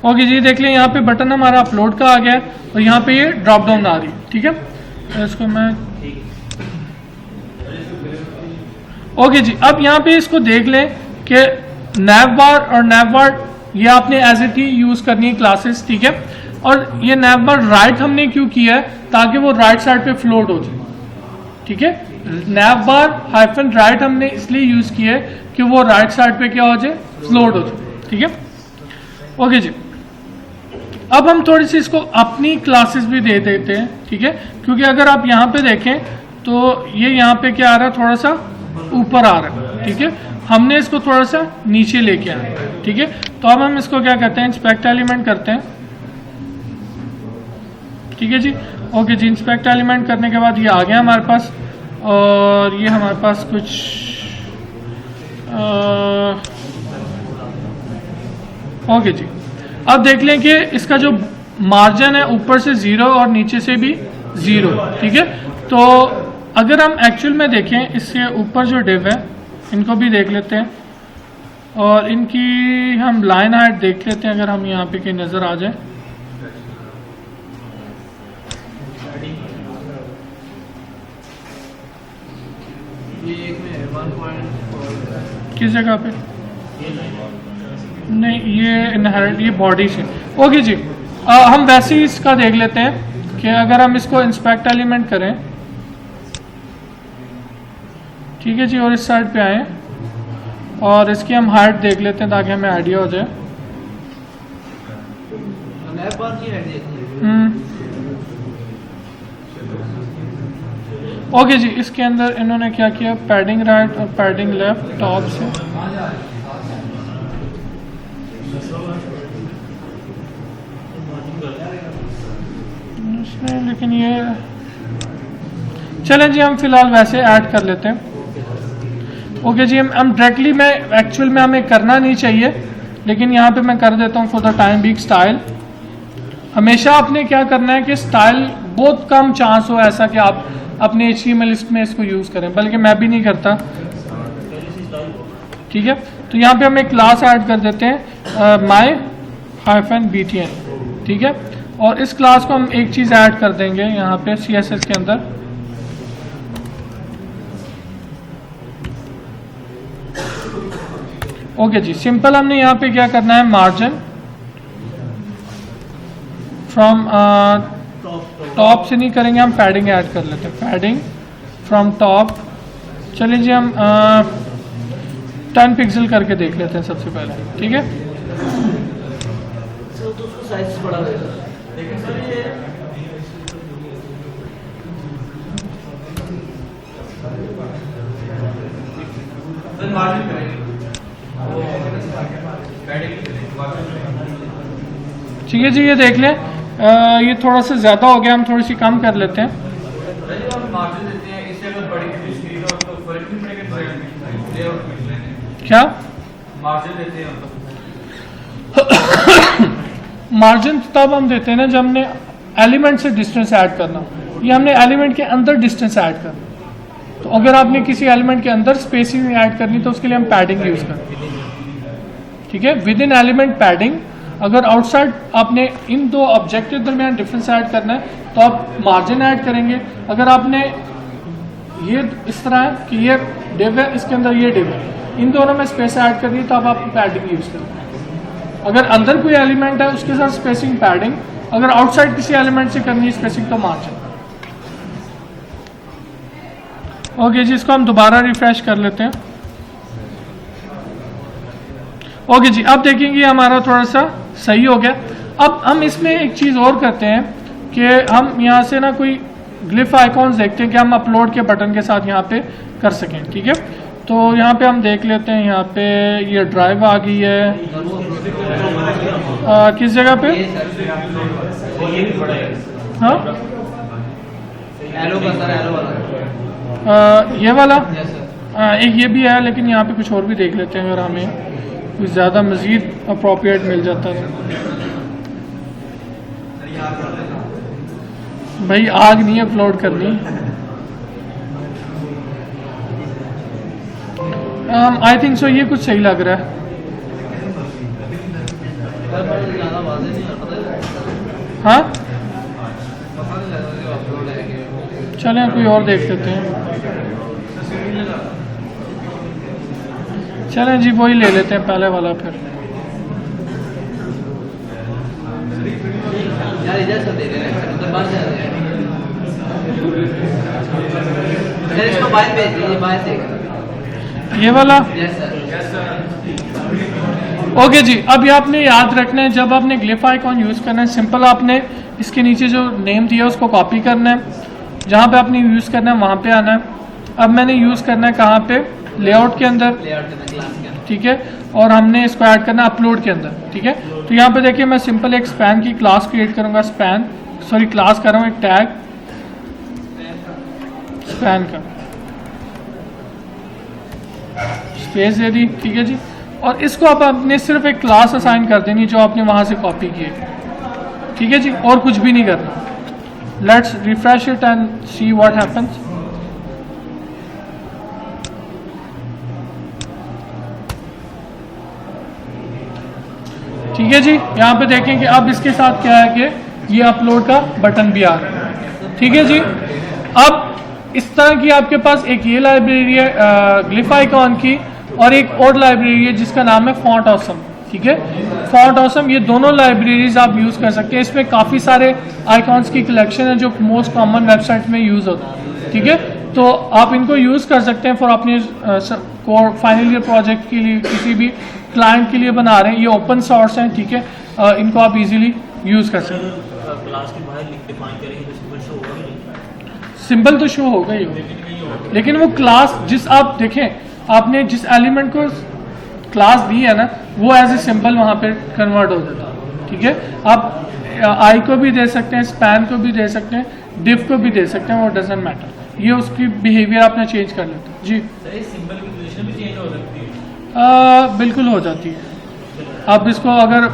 ओके जी, देख लें यहाँ पे बटन हमारा अपलोड का आ गया है और यहाँ पे ये ड्रॉप डाउन आ रही है, ठीक है। तो इसको मैं ओके जी, अब यहाँ पे इसको देख लें कि नैव बार और नैव बार ये आपने एज इट ही यूज करनी है क्लासेस, ठीक है। और ये नैव बार राइट हमने क्यों किया है? ताकि वो राइट साइड पे फ्लोट हो जाए, ठीक है। नैव बार हाइफन राइट हमने इसलिए यूज किया है कि वो राइट साइड पे क्या हो जाए, फ्लोट हो जाए, ठीक है। ओके जी, अब हम थोड़ी सी इसको अपनी क्लासेस भी दे देते हैं, ठीक है, क्योंकि अगर आप यहाँ पे देखें तो ये यहाँ पे क्या आ रहा है, थोड़ा सा ऊपर आ रहा है, ठीक है। हमने इसको थोड़ा सा नीचे लेके आना है, ठीक है। तो अब हम इसको क्या करते हैं, इंस्पेक्ट एलिमेंट करते हैं, ठीक है जी। ओके जी, इंस्पेक्ट एलिमेंट करने के बाद ये आ गया हमारे पास, और ये हमारे पास कुछ ओके जी, अब देख लें कि इसका जो मार्जिन है ऊपर से 0 और नीचे से भी 0, ठीक है। तो अगर हम एक्चुअल में देखें, इससे ऊपर जो डिव है इनको भी देख लेते हैं, और इनकी हम लाइन हाइट देख लेते हैं, अगर हम यहाँ पे कहीं नज़र आ जाए। किस जगह पे? नहीं, ये इनहेरेंट, ये बॉडी से। ओके जी, हम वैसे ही इसका देख लेते हैं कि अगर हम इसको इंस्पेक्ट एलिमेंट करें, ठीक है जी, और इस साइड पे आए और इसकी हम हाइट देख लेते हैं ताकि हमें आइडिया हो जाए। ओके जी, इसके अंदर इन्होंने क्या किया, पैडिंग राइट और पैडिंग लेफ्ट टॉप से, लेकिन ये चलें जी, हम फिलहाल वैसे ऐड कर लेते हैं। ओके जी, हम डायरेक्टली में एक्चुअल में हमें करना नहीं चाहिए, लेकिन यहाँ पे मैं कर देता हूँ for the time being. Style हमेशा आपने क्या करना है कि स्टाइल बहुत कम चांस हो ऐसा कि आप अपने HTML लिस्ट में इसको यूज़ करें, बल्कि मैं भी नहीं करता, ठीक है। तो यहाँ पे हम एक क्लास ऐड कर देते हैं my-btn, ठीक है। और इस क्लास को हम एक चीज़ ऐड कर देंगे यहाँ पे CSS के अंदर, ओके जी। सिंपल हमने यहाँ पे क्या करना है, मार्जिन फ्रॉम टॉप से नहीं करेंगे, हम पैडिंग ऐड कर लेते हैं, पैडिंग फ्रॉम टॉप। चलिए जी, हम 10 पिक्सल करके देख लेते हैं सबसे पहले, ठीक है। मार्जिन करेंगे पैडिंग ठीक है जी, ये देख लें ये थोड़ा सा ज़्यादा हो गया, हम थोड़ी सी कम कर लेते हैं। मार्जिन देते हैं, इससे अगर बड़ी स्क्रीन हो तो फर्क नहीं पड़ेगा लेआउट में क्या मार्जिन देते हैं मतलब मार्जिन तब हम देते हैं ना जब हमने एलिमेंट से डिस्टेंस ऐड करना, ये हमने एलिमेंट के अंदर डिस्टेंस ऐड करना। तो अगर आपने किसी एलिमेंट के अंदर स्पेसिंग ऐड करनी तो उसके लिए हम पैडिंग यूज करते हैं, ठीक है, विद इन एलिमेंट पैडिंग। अगर आउटसाइड आपने इन दो ऑब्जेक्ट के दरमियान डिफरेंस ऐड करना है तो आप मार्जिन ऐड करेंगे। अगर आपने ये इस तरह है कि ये डिव है, इसके अंदर ये डिव है, इन दोनों में स्पेस ऐड करनी है तो अब आप पैडिंग यूज करेंगे। अगर अंदर कोई एलिमेंट है उसके साथ स्पेसिंग पैडिंग, अगर आउटसाइड किसी एलिमेंट से करनी है स्पेसिंग तो मार्जिन। ओके जी, इसको हम दोबारा रिफ्रेश कर लेते हैं। ओके जी, अब देखेंगे हमारा थोड़ा सा सही हो गया। अब हम इसमें एक चीज़ और करते हैं कि हम यहाँ से ना कोई ग्लिफ आइकॉन्स देखते हैं कि हम अपलोड के बटन के साथ यहाँ पे कर सकें, ठीक है। तो यहाँ पे हम देख लेते हैं, यहाँ पे ये ड्राइव आ गई है किस जगह पे, हाँ ये वाला एक ये भी है, लेकिन यहाँ पे कुछ और भी देख लेते हैं अगर हमें कुछ ज़्यादा मज़ीद अप्रोप्रिएट मिल जाता है। भाई आग नहीं अपलोड करनी। आई थिंक सो ये कुछ सही लग रहा है। हाँ चलें कोई और देख लेते हैं, चलें जी वही ले लेते हैं पहले वाला। फिर यार इधर से दे रहे हैं, उधर बाहर से यार इसको बाहर भेज दीजिए, बाहर से ये वाला। Yes sir. ओके जी, अब ये आपने याद रखना है जब आपने ग्लिफ आइकॉन यूज़ करना है, सिंपल आपने इसके नीचे जो नेम दिया है उसको कॉपी करना है, जहाँ पे आपने यूज़ करना है वहाँ पे आना है। अब मैंने यूज़ करना है कहाँ पे, लेआउट के अंदर, लेआउट के क्लास के अंदर, ठीक है, और हमने इसको ऐड करना है अपलोड के अंदर, ठीक है। तो यहाँ पे देखिए मैं सिंपल एक स्पैन की क्लास क्रिएट करूँगा, क्लास कर रहा हूँ एक टैग स्पैन का, स्पेस दे दी, ठीक है जी। और इसको आप अपने सिर्फ एक क्लास असाइन कर देनी जो आपने वहाँ से कॉपी की है, ठीक है जी, और कुछ भी नहीं करना। Let's refresh it and see what happens. ठीक है जी, यहाँ पे देखें कि अब इसके साथ क्या है कि ये अपलोड का बटन भी आ रहा है, ठीक है जी। अब इस तरह की आपके पास एक ये लाइब्रेरी है ग्लिफ आइकॉन की, और एक और लाइब्रेरी है जिसका नाम है फॉन्ट ऑसम, ठीक है। फॉन्ट ऑसम, ये दोनों लाइब्रेरीज आप यूज़ कर सकते हैं। इसमें काफ़ी सारे आइकॉन्स की कलेक्शन है जो मोस्ट कॉमन वेबसाइट में यूज़ होता है, ठीक है। तो आप इनको यूज़ कर सकते हैं फॉर अपने फाइनल ईयर प्रोजेक्ट के लिए, किसी भी क्लाइंट के लिए बना रहे हैं। ये ओपन सोर्स हैं, ठीक है, इनको आप इजीली यूज़ कर सकते हैं। क्लास के बाहर डिफाइन करेंगे तो सिंबल शो होगा नहीं? सिंबल तो शो होगा ही, लेकिन वो क्लास जिस आप देखें, आपने जिस एलिमेंट को क्लास दी है ना, वो एज ए सिंबल वहाँ पे कन्वर्ट हो जाता है, ठीक है। आप आई को भी दे सकते हैं, स्पैन को भी दे सकते हैं, डिव को भी दे सकते हैं, वो डजेंट मैटर, ये उसकी बिहेवियर आपने चेंज कर लेते हैं जी। सर ये सिंबल की पोजीशन भी चेंज हो सकती है? बिल्कुल हो जाती है। आप इसको अगर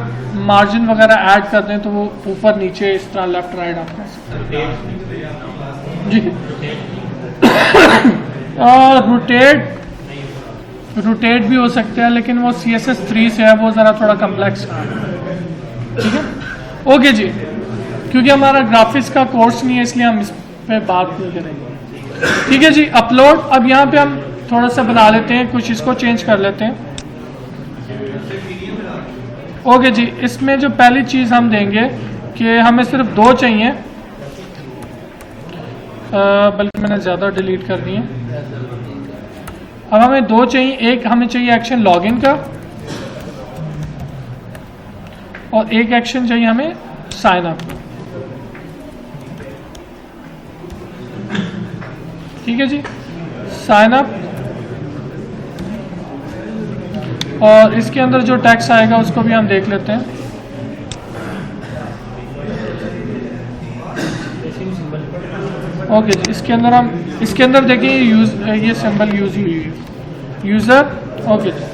मार्जिन वगैरह ऐड कर दें तो वो ऊपर नीचे इस तरह लेफ्ट राइट आप कर सकते हैं जी। रोटेट भी हो सकते हैं, लेकिन वो CSS3 से है, वो ज़रा थोड़ा कम्प्लेक्स है, ठीक है। ओके जी, क्योंकि हमारा ग्राफिक्स का कोर्स नहीं है इसलिए हम इस पे बात नहीं करेंगे, ठीक है जी। अपलोड, अब यहाँ पे हम थोड़ा सा बना लेते हैं, कुछ इसको चेंज कर लेते हैं। ओके जी, इसमें जो पहली चीज़ हम देंगे कि हमें सिर्फ 2 चाहिए, बल्कि मैंने ज़्यादा डिलीट कर दिए। अब हमें 2 चाहिए, एक हमें चाहिए एक्शन लॉगिन का, और एक एक्शन चाहिए हमें साइन अप का, ठीक है जी। साइन अप और इसके अंदर जो टेक्स्ट आएगा उसको भी हम देख लेते हैं। ओके जी, इसके अंदर देखिए ये सिंबल यूज हुई है यूज़र। ओके जी,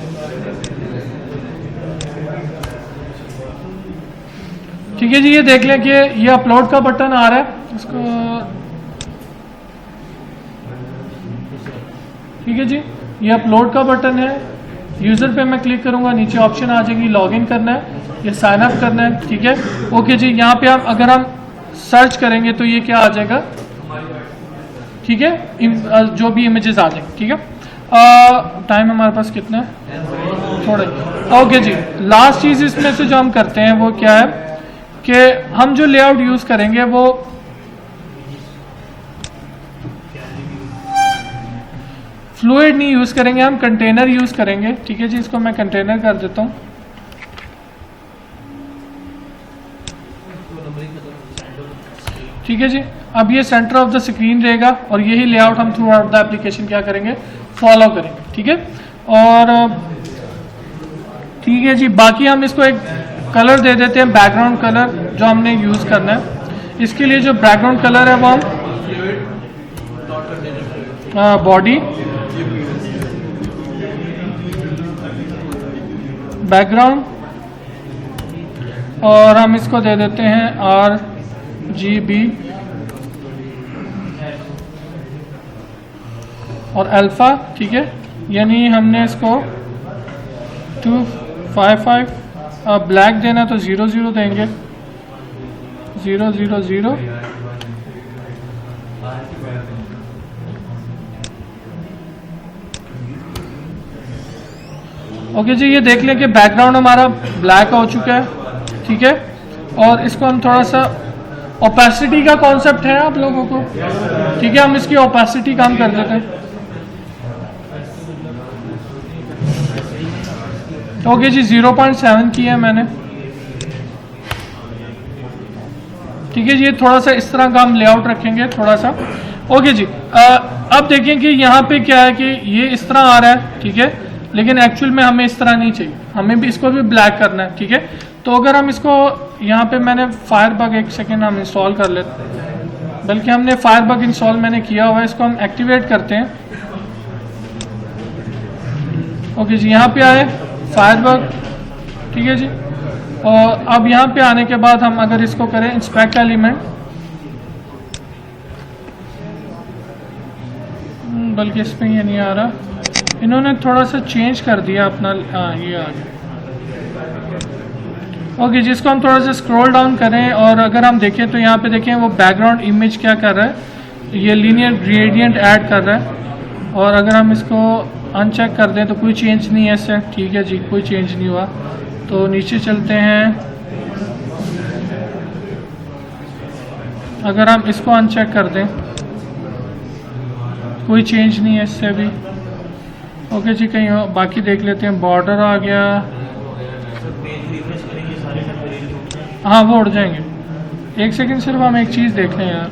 ठीक है जी, ये देख लें कि ये अपलोड का बटन आ रहा है इसको। ठीक है जी, ये अपलोड का बटन है। यूज़र पे मैं क्लिक करूंगा, नीचे ऑप्शन आ जाएगी लॉगिन करना है या साइन अप करना है। ठीक है, ओके जी, यहाँ पे अगर हम सर्च करेंगे तो ये क्या आ जाएगा, ठीक है, जो भी इमेजेस आ जाएंगे। ठीक है, टाइम हमारे पास कितना है, थोड़ा। ओके जी, लास्ट चीज़ इसमें से जो हम करते हैं वो क्या है कि हम जो लेआउट यूज़ करेंगे वो फ्लूइड नहीं यूज़ करेंगे, हम कंटेनर यूज़ करेंगे। ठीक है जी, इसको मैं कंटेनर कर देता हूँ। ठीक है जी, अब ये सेंटर ऑफ द स्क्रीन रहेगा और यही लेआउट हम थ्रू आउट द एप्लीकेशन क्या करेंगे, फॉलो करेंगे। ठीक है, और ठीक है जी, बाकी हम इसको एक कलर दे देते हैं, बैकग्राउंड कलर जो हमने यूज़ करना है। इसके लिए जो बैकग्राउंड कलर है वो हम बॉडी बैकग्राउंड, और हम इसको दे देते हैं RGB और अल्फा। ठीक है, यानी हमने इसको 255, ब्लैक देना तो 00 देंगे, 000। ओके जी, ये देख लें कि बैकग्राउंड हमारा ब्लैक हो चुका है। ठीक है, और इसको हम थोड़ा सा ओपेसिटी का कॉन्सेप्ट है आप लोगों को। ठीक है, हम इसकी ओपेसिटी कम कर देते हैं। ओके जी, 0.7 की है मैंने। ठीक है जी, ये थोड़ा सा इस तरह का हम लेआउट रखेंगे थोड़ा सा। ओके जी, अब देखें कि यहाँ पे क्या है कि ये इस तरह आ रहा है। ठीक है, लेकिन एक्चुअल में हमें इस तरह नहीं चाहिए, हमें भी इसको भी ब्लैक करना है। ठीक है, तो अगर हम इसको यहाँ पे मैंने फायरबग, एक सेकेंड हम इंस्टॉल कर लेते हैं, बल्कि हमने फायरबग इंस्टॉल मैंने किया हुआ है, इसको हम एक्टिवेट करते हैं। ओके जी, यहाँ पे आए फायरबग। ठीक है जी, और अब यहाँ पे आने के बाद हम अगर इसको करें इंस्पेक्ट एलिमेंट, बल्कि इसमें ये नहीं आ रहा, इन्होंने थोड़ा सा चेंज कर दिया अपना। ये आ गया। ओके जी, इसको हम थोड़ा सा स्क्रॉल डाउन करें और अगर हम देखें तो यहाँ पे देखें वो बैकग्राउंड इमेज क्या कर रहा है, ये लीनियर ग्रेडियंट ऐड कर रहा है। और अगर हम इसको अनचेक कर दें तो कोई चेंज नहीं है इससे। ठीक है जी, कोई चेंज नहीं हुआ। तो नीचे चलते हैं, अगर हम इसको अनचेक कर दें कोई चेंज नहीं है इससे भी। ओके जी, कहीं और बाकी देख लेते हैं। बॉर्डर आ गया, हाँ वो उड़ जाएंगे। एक सेकंड, सिर्फ हम एक चीज़ देख लें यार।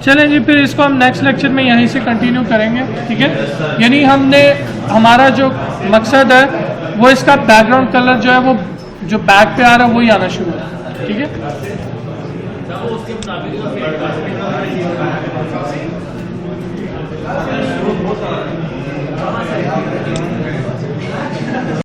चलें जी, फिर इसको हम नेक्स्ट लेक्चर में यहीं से कंटिन्यू करेंगे। ठीक है, यानी हमारा जो मकसद है वो इसका बैकग्राउंड कलर जो है वो जो बैक पे आ रहा है वही आना शुरू है। ठीक है,